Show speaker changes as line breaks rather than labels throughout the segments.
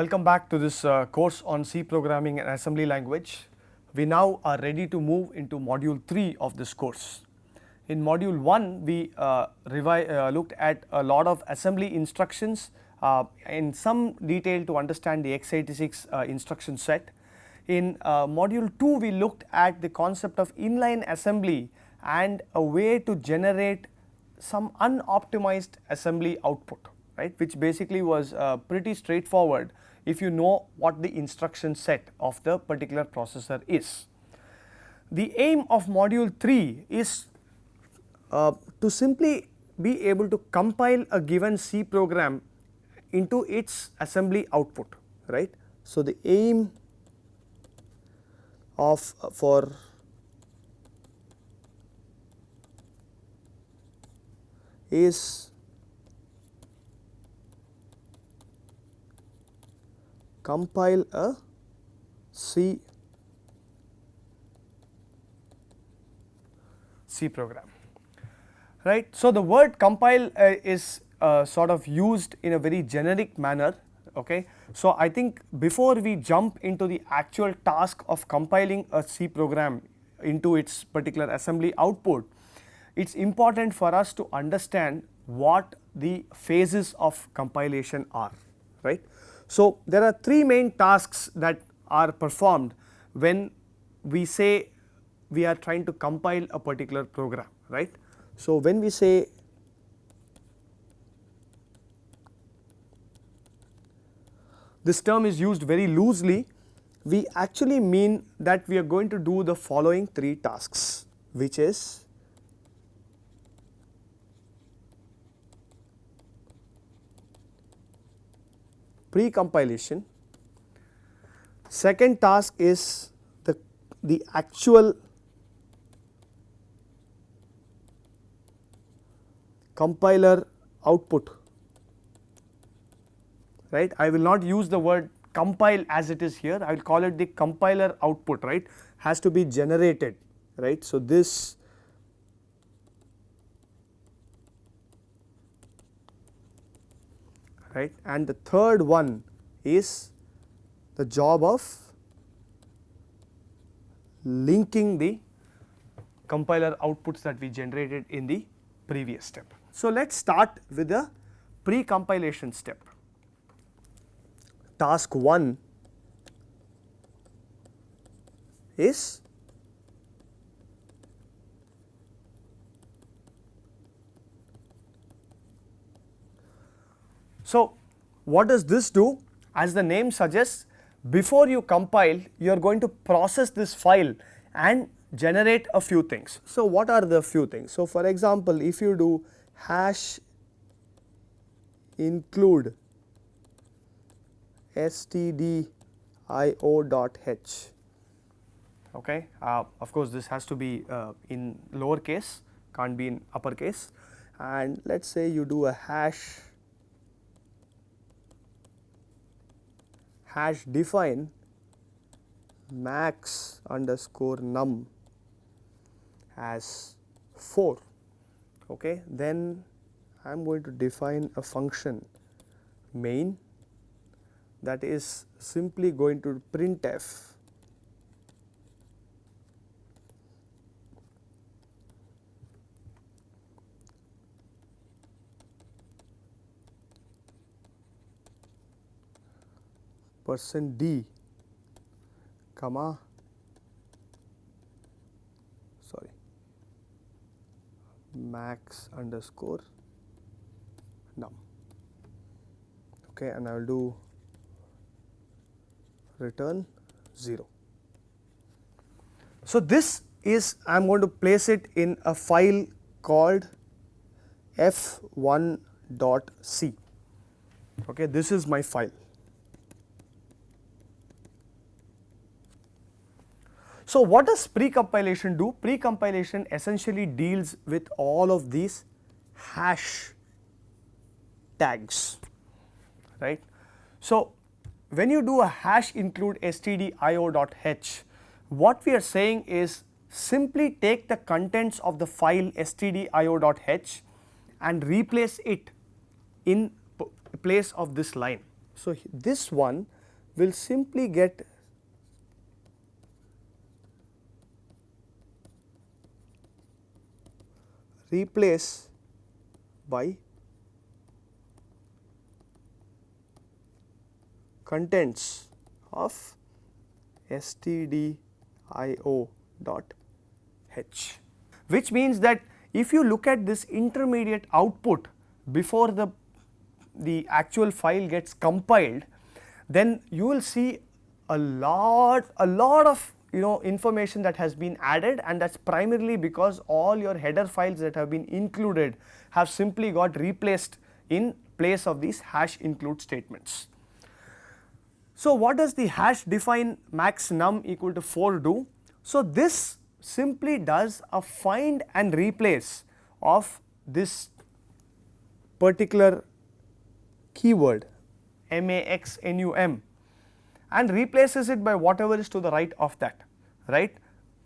Welcome back to this course on C programming and assembly language. We now are ready to move into module 3 of this course. In module 1 we looked at a lot of assembly instructions in some detail to understand the x86 instruction set. In module 2 we looked at the concept of inline assembly and a way to generate some unoptimized assembly output, right, which basically was pretty straightforward if you know what the instruction set of the particular processor is. The aim of module 3 is to simply be able to compile a given C program into its assembly output, right. So, the aim of for is compile a C program, right. So, the word compile is sort of used in a very generic manner, okay. So, I think before we jump into the actual task of compiling a C program into its particular assembly output, it is important for us to understand what the phases of compilation are, right. So, there are three main tasks that are performed when we say we are trying to compile a particular program, right. So, when we say this term is used very loosely, we actually mean that we are going to do the following three tasks, which is pre-compilation. Second task is the actual compiler output, right. I will not use the word compile as it is here, I will call it the compiler output, right, has to be generated, right. So, this right, and the third one is the job of linking the compiler outputs that we generated in the previous step. So, let us start with the pre-compilation step. Task 1 is so what does this do? As the name suggests, before you compile you are going to process this file and generate a few things. So, what are the few things? So, for example, if you do hash include stdio.h, okay, of course this has to be in lower case, can't be in uppercase, and let us say you do a hash define max underscore num as 4, okay. Then I am going to define a function main that is simply going to printf %d comma max underscore num, okay, and I will do return 0. So, this is I am going to place it in a file called f1.c, okay, this is my file. So, what does pre-compilation do? Pre-compilation essentially deals with all of these hash tags, right. So, when you do a hash include stdio.h, what we are saying is simply take the contents of the file stdio.h and replace it in place of this line, So, this one will simply get replaced by contents of stdio.h, which means that if you look at this intermediate output before the actual file gets compiled, then you will see a lot of information that has been added, and that's primarily because all your header files that have been included have simply got replaced in place of these hash include statements. So, what does the hash define max num equal to 4 do? So, this simply does a find and replace of this particular keyword maxnum and replaces it by whatever is to the right of that, right.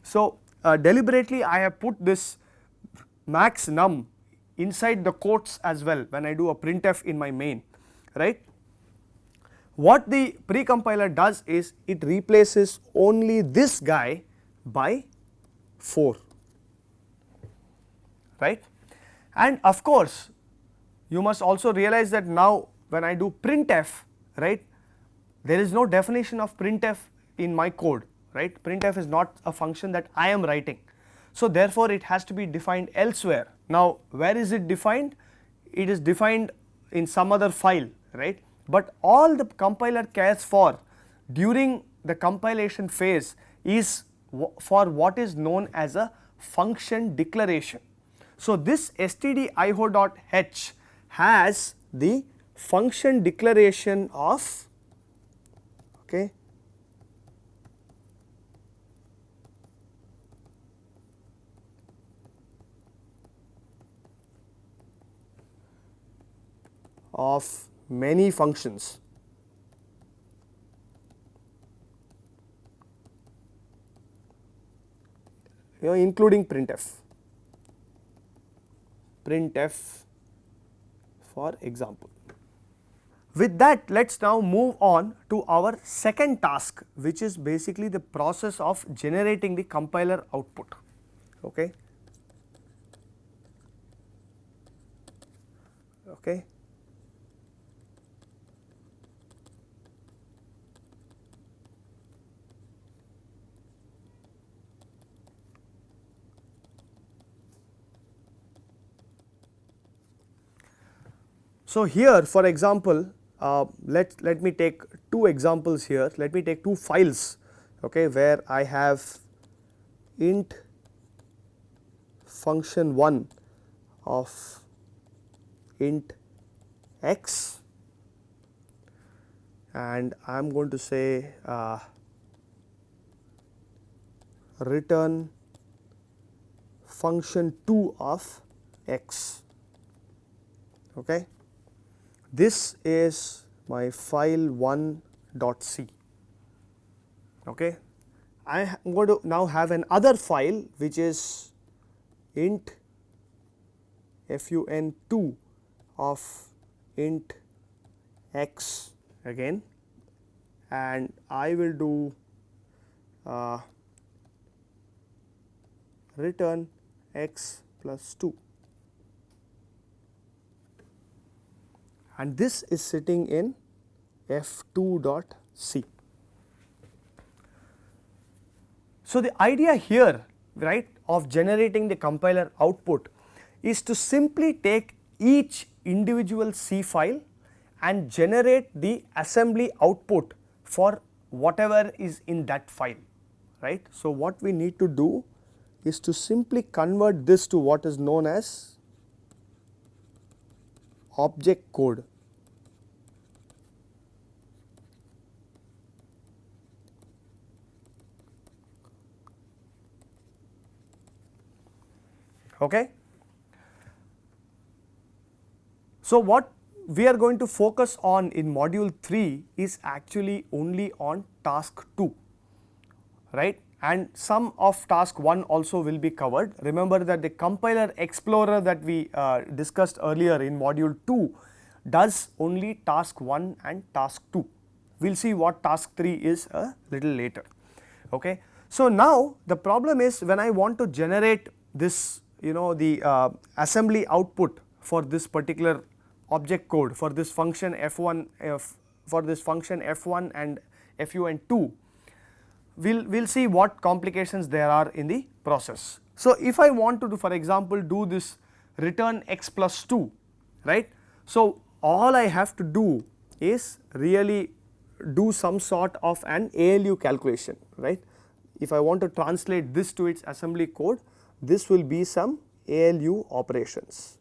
So, deliberately I have put this max num inside the quotes as well when I do a printf in my main, right. What the precompiler does is it replaces only this guy by 4, right. And of course, you must also realize that now when I do printf, right, there is no definition of printf in my code, right. Printf is not a function that I am writing. So, therefore, it has to be defined elsewhere. Now, where is it defined? It is defined in some other file, right. But all the compiler cares for during the compilation phase is for what is known as a function declaration. So, this stdio.h has the function declaration of of many functions, including printf for example. With that, let us now move on to our second task, which is basically the process of generating the compiler output. Okay. Okay. So, here for example, let me take two examples here. Let me take two files, okay, where I have int function 1 of int x, and I am going to say return function 2 of x. Okay. This is my file 1.c. Okay. I am going to now have another file which is int fun2 of int x again, and I will do return x plus 2. And this is sitting in f2.c. So, the idea here, right, of generating the compiler output is to simply take each individual C file and generate the assembly output for whatever is in that file, right. So, what we need to do is to simply convert this to what is known as object code. Okay. So, what we are going to focus on in module 3 is actually only on task 2, right, and some of task 1 also will be covered. Remember that the compiler explorer that we discussed earlier in module 2 does only task 1 and task 2. We will see what task 3 is a little later. Okay. So, now the problem is when I want to generate this the assembly output for this particular object code for this function f1 and fun2, we'll see what complications there are in the process. So, if I want to do, for example, do this return x plus 2, right. So, all I have to do is really do some sort of an ALU calculation, right. If I want to translate this to its assembly code, this will be some ALU operations.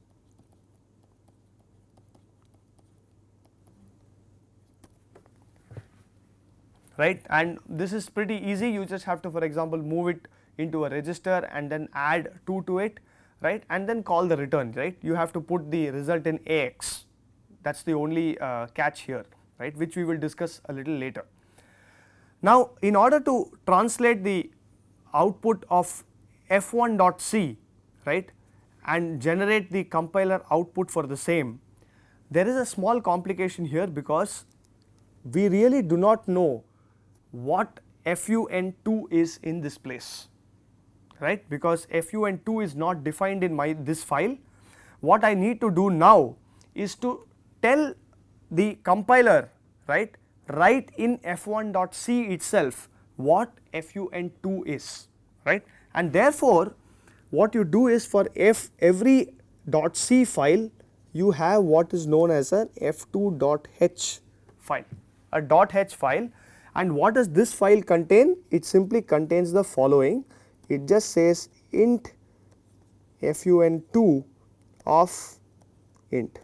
Right, and this is pretty easy. You just have to, for example, move it into a register and then add 2 to it, right, and then call the return, right. You have to put the result in AX. That is the only catch here, right, which we will discuss a little later. Now, in order to translate the output of f1.c, right, and generate the compiler output for the same, there is a small complication here because we really do not know what fun2 is in this place, right, because fun2 is not defined in this file. What I need to do now is to tell the compiler, right, write in f1.c itself what fun2 is, right, and therefore what you do is for every .c file you have what is known as an f2.h file, a .h file. And what does this file contain? It simply contains the following. It just says int fun2 of int.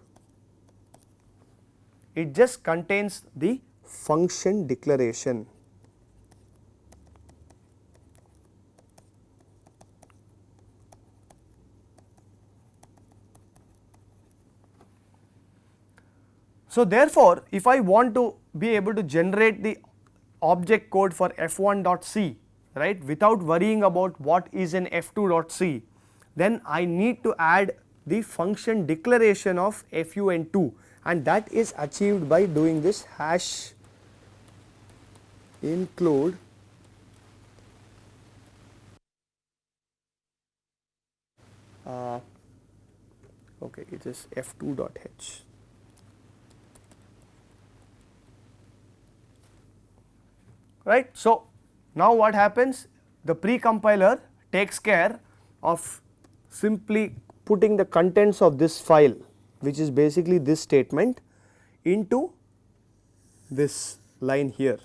It just contains the function declaration. So, therefore, if I want to be able to generate the object code for f1.c, right, without worrying about what is in f2.c, then I need to add the function declaration of fun2, and that is achieved by doing this hash include okay, it is f2.h. Right. So, now what happens? The precompiler takes care of simply putting the contents of this file, which is basically this statement, into this line here,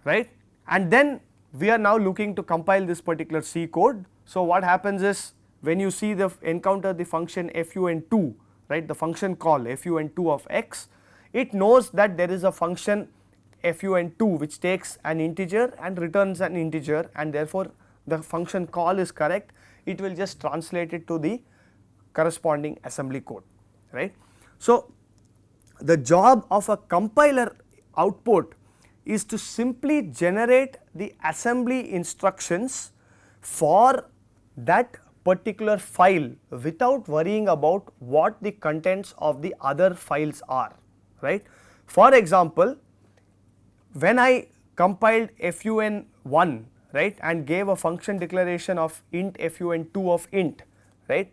right, and then we are now looking to compile this particular C code. So, what happens is when you see encounter the function fun2, right, the function call fun2 of x, it knows that there is a function fun2 which takes an integer and returns an integer, and therefore the function call is correct. It will just translate it to the corresponding assembly code, right. So, the job of a compiler output is to simply generate the assembly instructions for that particular file without worrying about what the contents of the other files are, right. For example, when I compiled fun1, right, and gave a function declaration of int fun2 of int, right,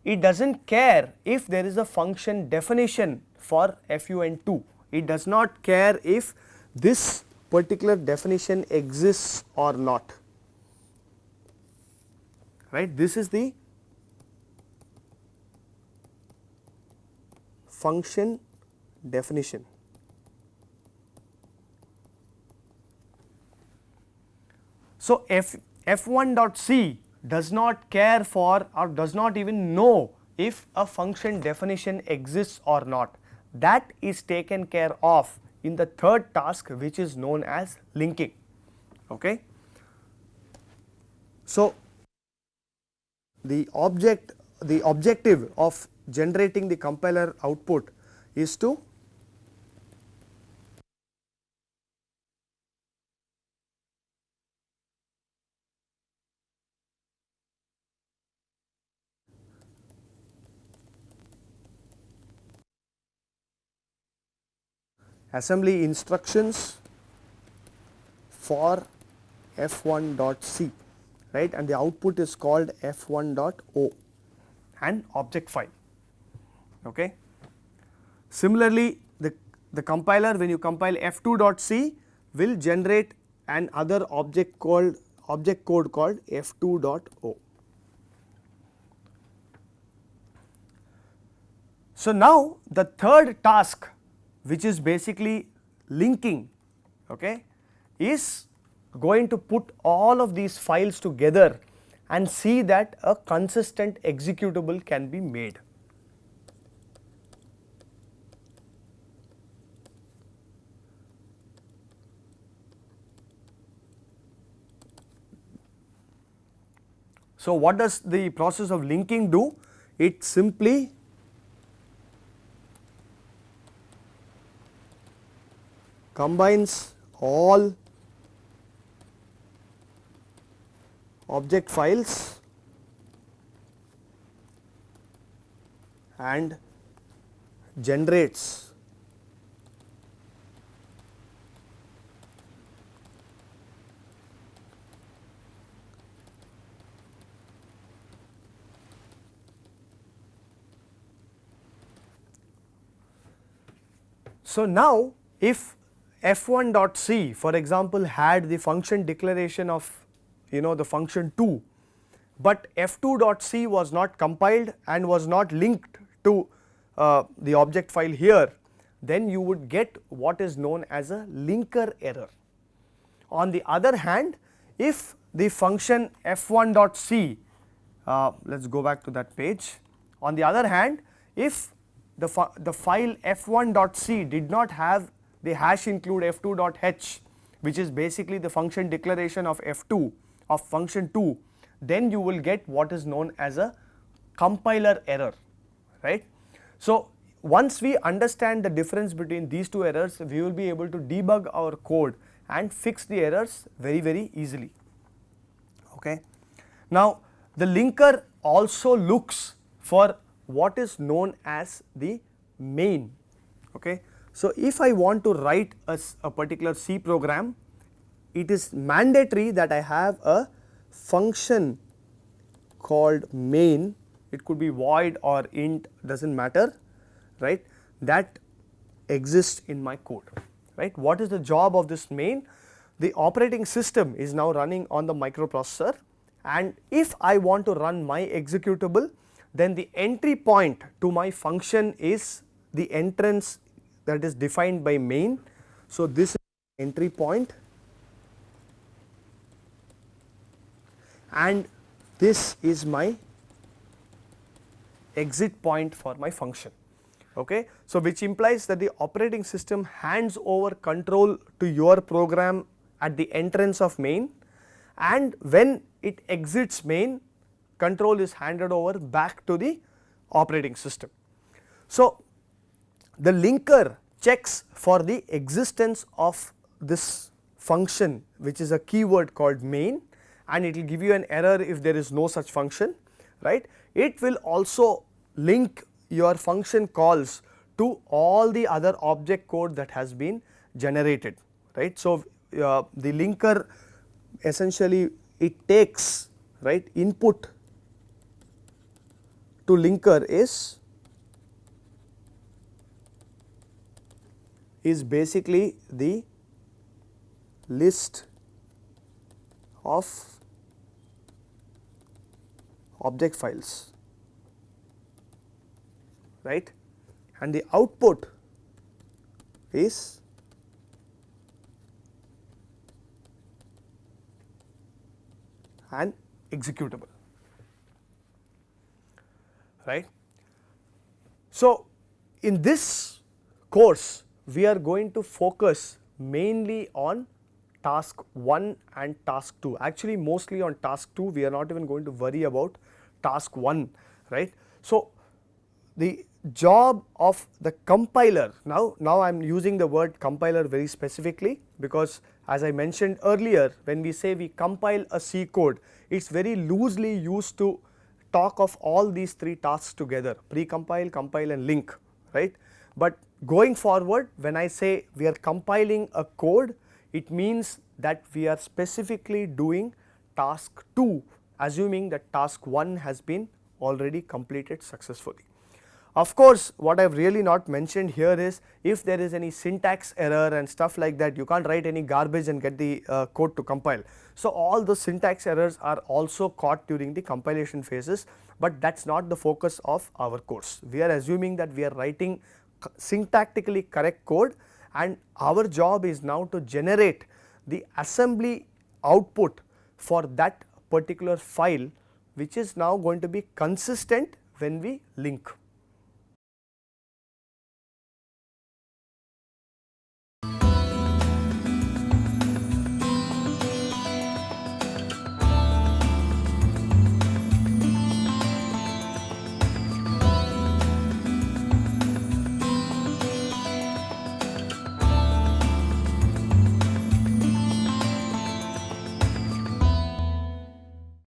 it does not care if there is a function definition for fun2. It does not care if this particular definition exists or not, right. This is the function definition. So, f1.c does not care for or does not even know if a function definition exists or not. That is taken care of in the third task, which is known as linking. Okay. So, the objective of generating the compiler output is to assembly instructions for f1.c, right, and the output is called f1.o, an object file. Okay. Similarly, the compiler, when you compile f2.c, will generate an other object code called f2.o. So now the third task, which is basically linking, okay, is going to put all of these files together and see that a consistent executable can be made. So what does the process of linking do? It simply combines all object files and generates so now if f1.c, for example, had the function declaration of the function 2, but f2.c was not compiled and was not linked to the object file here, then you would get what is known as a linker error. On the other hand, if the function f1.c, let us go back to that page. On the other hand, if the file f1.c did not have the hash include f2.h, which is basically the function declaration of f2 of function 2, then you will get what is known as a compiler error, right. So once we understand the difference between these two errors, we will be able to debug our code and fix the errors very easily. Okay. Now the linker also looks for what is known as the main. Okay. So if I want to write a particular C program, it is mandatory that I have a function called main. It could be void or int, doesn't matter, right, that exists in my code, right. What is the job of this main? The operating system is now running on the microprocessor, and if I want to run my executable, then the entry point to my function is the entrance that is defined by main. So this is entry point and this is my exit point for my function. Okay. So which implies that the operating system hands over control to your program at the entrance of main, and when it exits main, control is handed over back to the operating system. So the linker checks for the existence of this function, which is a keyword called main, and it will give you an error if there is no such function, right. It will also link your function calls to all the other object code that has been generated, right. So the linker essentially it takes, right, input to linker is basically the list of object files, right, and the output is an executable, right. So in this course we are going to focus mainly on task 1 and task 2, actually mostly on task 2, we are not even going to worry about task 1, right. So the job of the compiler, now I am using the word compiler very specifically because as I mentioned earlier, when we say we compile a C code, it is very loosely used to talk of all these three tasks together: precompile, compile and link, right. But going forward, when I say we are compiling a code, it means that we are specifically doing task 2, assuming that task 1 has been already completed successfully. Of course, what I have really not mentioned here is if there is any syntax error and stuff like that, you can't write any garbage and get the code to compile. So, all the syntax errors are also caught during the compilation phases, but that is not the focus of our course. We are assuming that we are writing syntactically correct code, and our job is now to generate the assembly output for that particular file, which is now going to be consistent when we link.